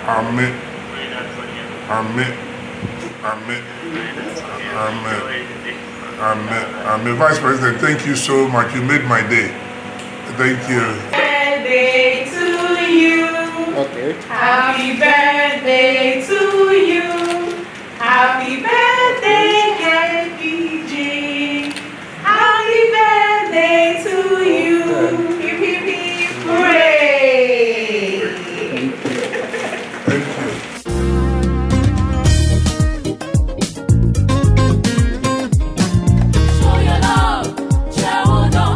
Amen. Amen. Amen. Amen. Amen. Amen. Vice President, thank you so much. You made my day. Thank you. Birthday to you. Okay. Happy birthday to you. Happy birthday, Happy G. Happy birthday to you. Hip, hip, hip, hooray. Thank you. Show your love, Jehovah.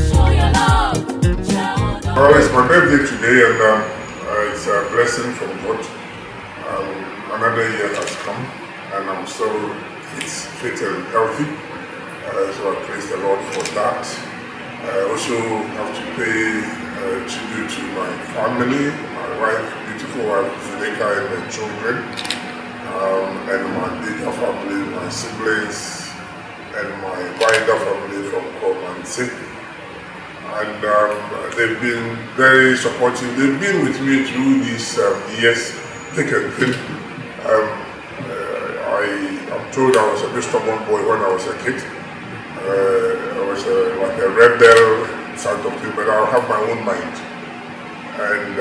Show your love, Jehovah. Well, it's my birthday today, and it's a blessing from God. Another year has come, and I'm so fit and healthy. So I praise the Lord for that. I also have to pay tribute to my family, my wife, beautiful wife, Zuleika, and the children, and my bigger family, my siblings, and my wider family from Komanse. And they've been very supportive. They've been with me through these years, thick and thin. I'm told I was a bit stubborn boy when I was a kid. I was like a rebel sort of thing, but I have my own mind. And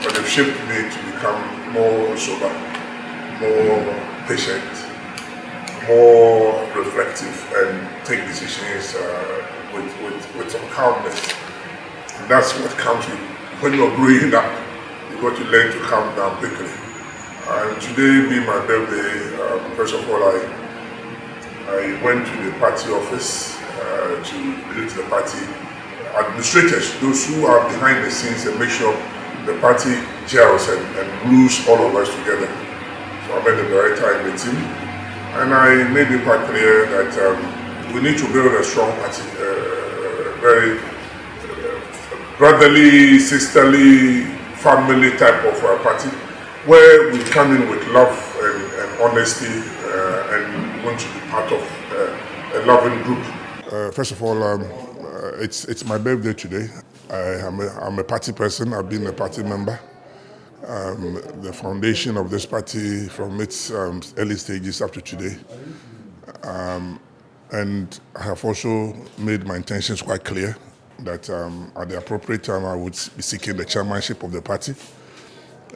but they've shaped me to become more sober, more patient, more reflective, and take decisions with some calmness. And that's what comes with when you're growing up. You've got to learn to calm down quickly. And today being my birthday, first of all, I went to the party office to greet the party administrators, those who are behind the scenes and make sure the party gels and glues all of us together. So I met the director and the team, and I made it quite clear that we need to build a strong party, very brotherly, sisterly, family type of party, where we come in with love and honesty and want to be part of a loving group. First of all, it's my birthday today. I'm a party person. I've been a party member. The foundation of this party from its early stages up to today. And I have also made my intentions quite clear that at the appropriate time I would be seeking the chairmanship of the party.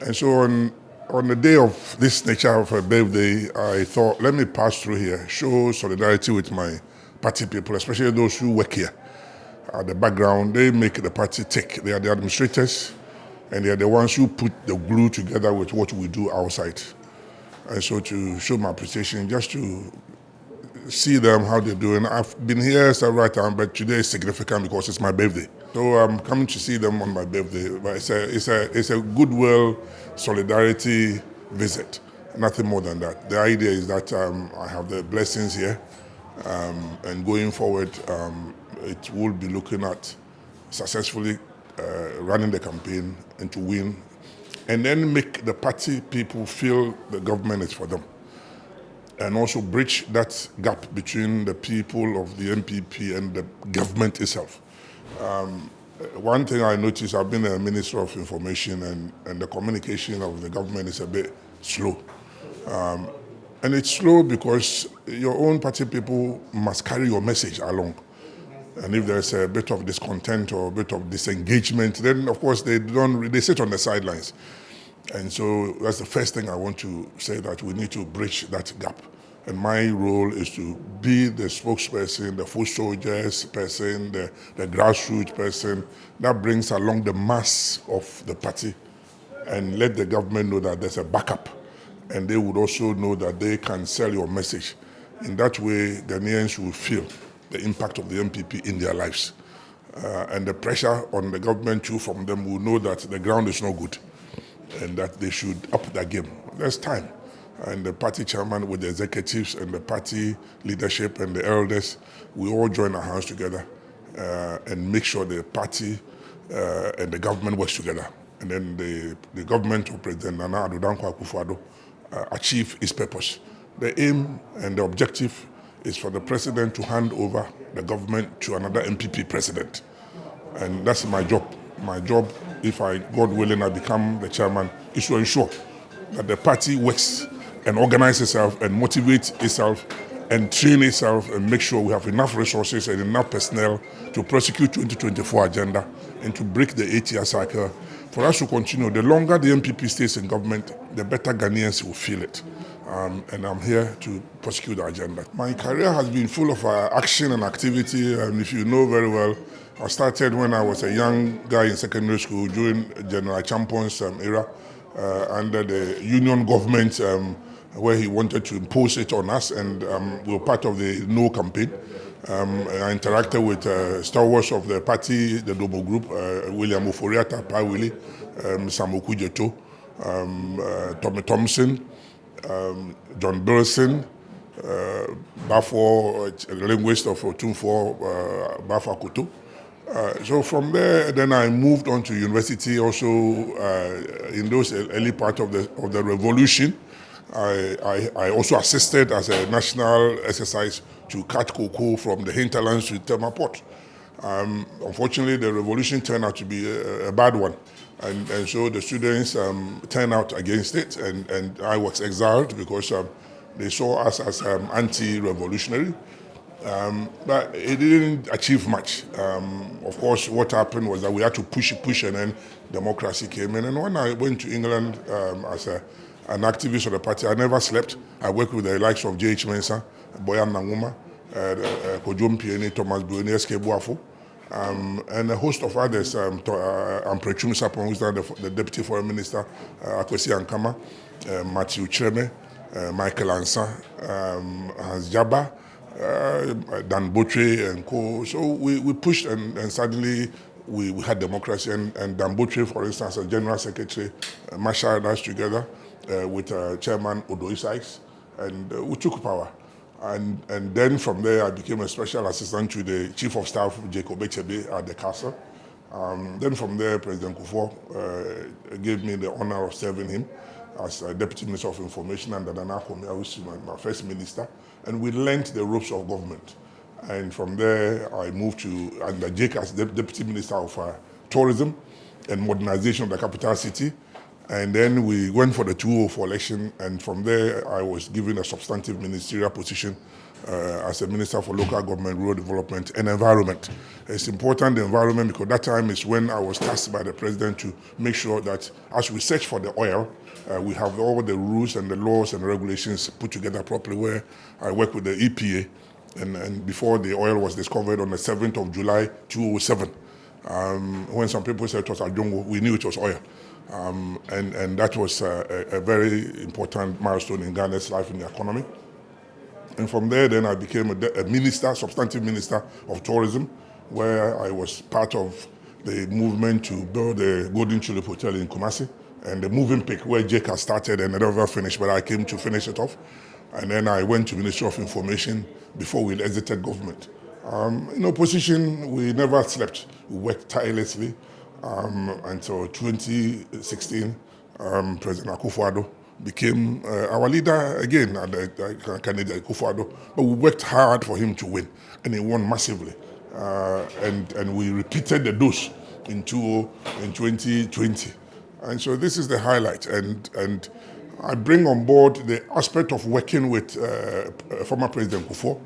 And so on the day of this nature of a birthday, I thought, let me pass through here, show solidarity with my party people, especially those who work here. At the background, they make the party tick. They are the administrators, and they are the ones who put the glue together with what we do outside. And so to show my appreciation, just to see them, how they're doing. I've been here several times, but today is significant because it's my birthday. So I'm coming to see them on my birthday. But it's a goodwill, solidarity visit, nothing more than that. The idea is that I have the blessings here, and going forward, it will be looking at successfully running the campaign and to win, and then make the party people feel the government is for them, and also bridge that gap between the people of the MPP and the government itself. One thing I noticed, I've been a Minister of Information, and the communication of the government is a bit slow. And it's slow because your own party people must carry your message along. And if there's a bit of discontent or a bit of disengagement, then of course they sit on the sidelines. And so that's the first thing I want to say, that we need to bridge that gap. And my role is to be the spokesperson, the foot soldiers person, the grassroots person that brings along the mass of the party and let the government know that there's a backup. And they would also know that they can sell your message. In that way, Ghanaians will feel the impact of the MPP in their lives. And the pressure on the government too from them will know that the ground is not good and that they should up their game. There's time. And the party chairman with the executives and the party leadership and the elders, we all join our hands together and make sure the party and the government works together. And then the government of President Nana Addo Dankwa Akufo-Addo achieve its purpose. The aim and the objective is for the president to hand over the government to another MPP president. And that's my job. My job, if God willing, I become the chairman, is to ensure that the party works and organizes itself and motivates itself and train itself and make sure we have enough resources and enough personnel to prosecute 2024 agenda and to break the 8-year cycle. For us to continue, the longer the MPP stays in government, the better Ghanaians will feel it. And I'm here to prosecute the agenda. My career has been full of action and activity, and if you know very well, I started when I was a young guy in secondary school during General Champon's era under the union government where he wanted to impose it on us, and we were part of the No campaign. I interacted with stalwarts of the party, the Domo Group, William Oforiatta, Pa Willie, Samoku Jeto, Tommy Thompson, John Bilson, Bafo, linguist of Otunfo, Bafa Kutu. So from there, then I moved on to university. Also, in those early part of the revolution, I also assisted as a national exercise to cut cocoa from the hinterlands to Tema Port. Unfortunately, the revolution turned out to be a bad one. And so the students turned out against it, and I was exiled because they saw us as anti-revolutionary. But it didn't achieve much. Of course, what happened was that we had to push, and then democracy came in. And when I went to England as an activist of the party, I never slept. I worked with the likes of J.H. Mensah, Boyan Nanguma, Kojom Pieni, Thomas Bueni, S.K. Buafo, and a host of others. Amprechum Sapon, who's the Deputy Foreign Minister, Akwesi Ankama, Matthew Cheme, Michael Ansa, Hans Jabba, Dan Botre and co. So we pushed, and suddenly we had democracy. And Dan Botre, for instance, as General Secretary, marshaled us together with Chairman Odoy Sykes, and we took power. And then from there, I became a special assistant to the Chief of Staff, Jacob Echebe, at the castle. Then from there, President Kufuor gave me the honor of serving him as Deputy Minister of Information under Nana Akufo-Addo, who was my first minister. And we learned the ropes of government. And from there, I moved to under Jake as Deputy Minister of Tourism and Modernization of the capital city. And then we went for the 2004 election, and from there I was given a substantive ministerial position as a Minister for Local Government, Rural Development and Environment. It's important, the environment, because that time is when I was tasked by the President to make sure that as we search for the oil, we have all the rules and the laws and regulations put together properly, where I work with the EPA, and before the oil was discovered on the 7th of July, 2007. When some people said it was Ajongo, we knew it was oil. And that was a very important milestone in Ghana's life in the economy. And from there, then I became a minister, substantive minister of tourism, where I was part of the movement to build the Golden Tulip Hotel in Kumasi, and the moving pick where Jake had started and never finished, but I came to finish it off. And then I went to Ministry of Information before we exited government. In opposition, we never slept. We worked tirelessly. Until 2016, President Akufo-Addo became our leader again at the candidate Akufo-Addo. But we worked hard for him to win, and he won massively. And we repeated the dose in 2020. And so this is the highlight. And I bring on board the aspect of working with former President Kufuor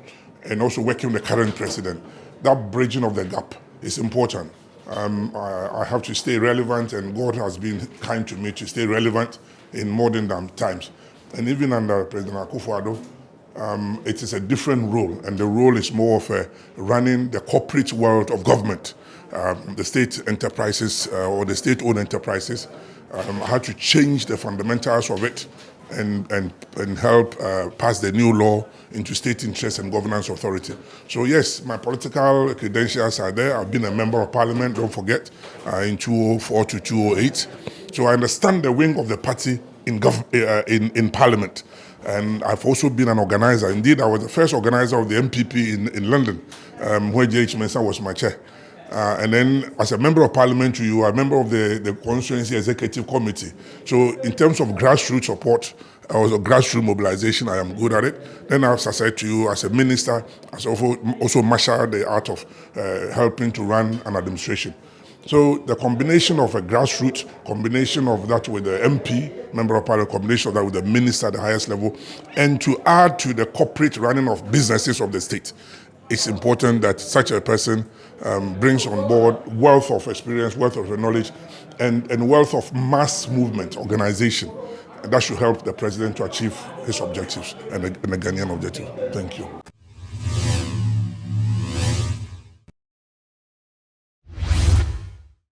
and also working with the current president. That bridging of the gap is important. I have to stay relevant, and God has been kind to me to stay relevant in modern times. And even under President Akufo-Addo, it is a different role, and the role is more of running the corporate world of government. The state enterprises or the state-owned enterprises had to change the fundamentals of it and help pass the new law into state interest and governance authority. So yes, my political credentials are there. I've been a member of parliament, don't forget, in 2004 to 2008. So I understand the wing of the party in parliament. And I've also been an organizer. Indeed, I was the first organizer of the MPP in London, where J.H. Mensah was my chair. And then as a member of parliament, you are a member of the constituency executive committee. So in terms of grassroots support, or grassroots mobilization, I am good at it. Then as I said to you, as a minister, I also mastered the art of helping to run an administration. So the combination of a grassroots, combination of that with the MP, member of parliament, combination of that with the minister at the highest level, and to add to the corporate running of businesses of the state, it's important that such a person brings on board wealth of experience, wealth of knowledge, and wealth of mass movement organization. And that should help the president to achieve his objectives and the Ghanaian objective. Thank you.